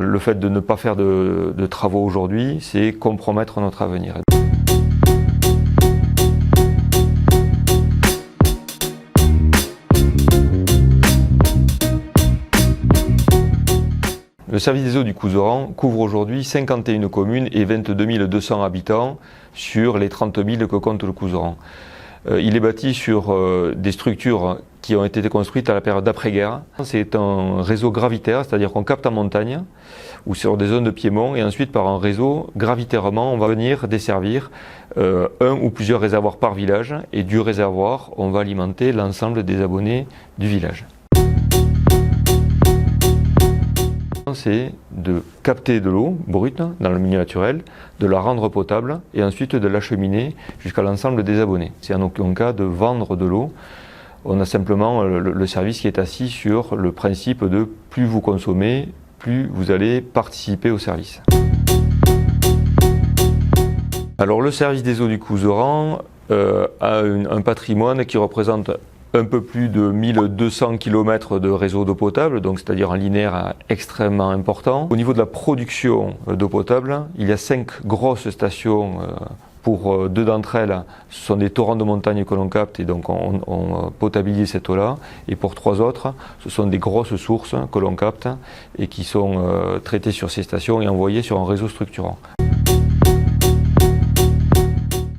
Le fait de ne pas faire de travaux aujourd'hui, c'est compromettre notre avenir. Le service des eaux du Couserans couvre aujourd'hui 51 communes et 22 200 habitants sur les 30 000 que compte le Couserans. Il est bâti sur des structures qui ont été construites à la période d'après-guerre. C'est un réseau gravitaire, c'est-à-dire qu'on capte en montagne ou sur des zones de piémont et ensuite par un réseau gravitairement on va venir desservir un ou plusieurs réservoirs par village et du réservoir on va alimenter l'ensemble des abonnés du village. C'est de capter de l'eau brute dans le milieu naturel, de la rendre potable et ensuite de l'acheminer jusqu'à l'ensemble des abonnés. C'est en aucun cas de vendre de l'eau. On a simplement le service qui est assis sur le principe de plus vous consommez, plus vous allez participer au service. Alors le service des eaux du Couserans a un patrimoine qui représente un peu plus de 1200 km de réseau d'eau potable, donc c'est-à-dire un linéaire extrêmement important. Au niveau de la production d'eau potable, il y a 5 grosses stations. Pour 2 d'entre elles, ce sont des torrents de montagne que l'on capte et donc on potabilise cette eau-là. Et pour 3 autres, ce sont des grosses sources que l'on capte et qui sont traitées sur ces stations et envoyées sur un réseau structurant.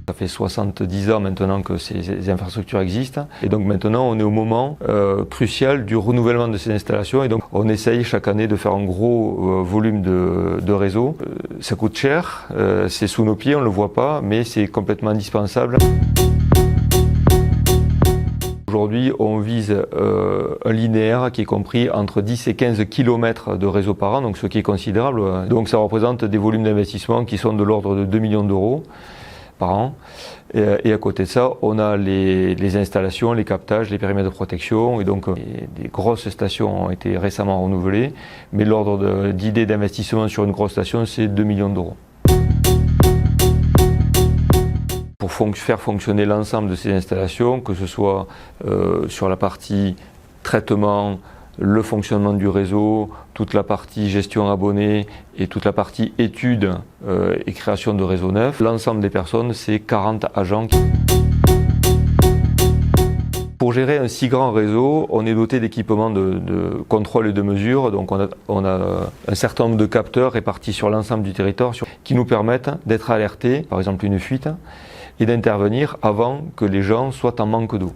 Ça fait 70 ans maintenant que ces infrastructures existent et donc maintenant on est au moment crucial du renouvellement de ces installations et donc on essaye chaque année de faire un gros volume de réseau. Ça coûte cher, c'est sous nos pieds, on ne le voit pas, mais c'est complètement indispensable. Aujourd'hui, on vise un linéaire qui est compris entre 10 et 15 km de réseau par an, donc ce qui est considérable. Donc ça représente des volumes d'investissement qui sont de l'ordre de 2 millions d'euros par an. Et à côté de ça, on a les installations, les captages, les périmètres de protection. Et donc, des grosses stations ont été récemment renouvelées. Mais l'ordre d'idée d'investissement sur une grosse station, c'est 2 millions d'euros. Pour faire fonctionner l'ensemble de ces installations, que ce soit sur la partie traitement, le fonctionnement du réseau, toute la partie gestion abonnée et toute la partie études et création de réseaux neufs. L'ensemble des personnes, c'est 40 agents. Pour gérer un si grand réseau, on est doté d'équipements de contrôle et de mesure. Donc on a un certain nombre de capteurs répartis sur l'ensemble du territoire qui nous permettent d'être alertés, par exemple une fuite, et d'intervenir avant que les gens soient en manque d'eau.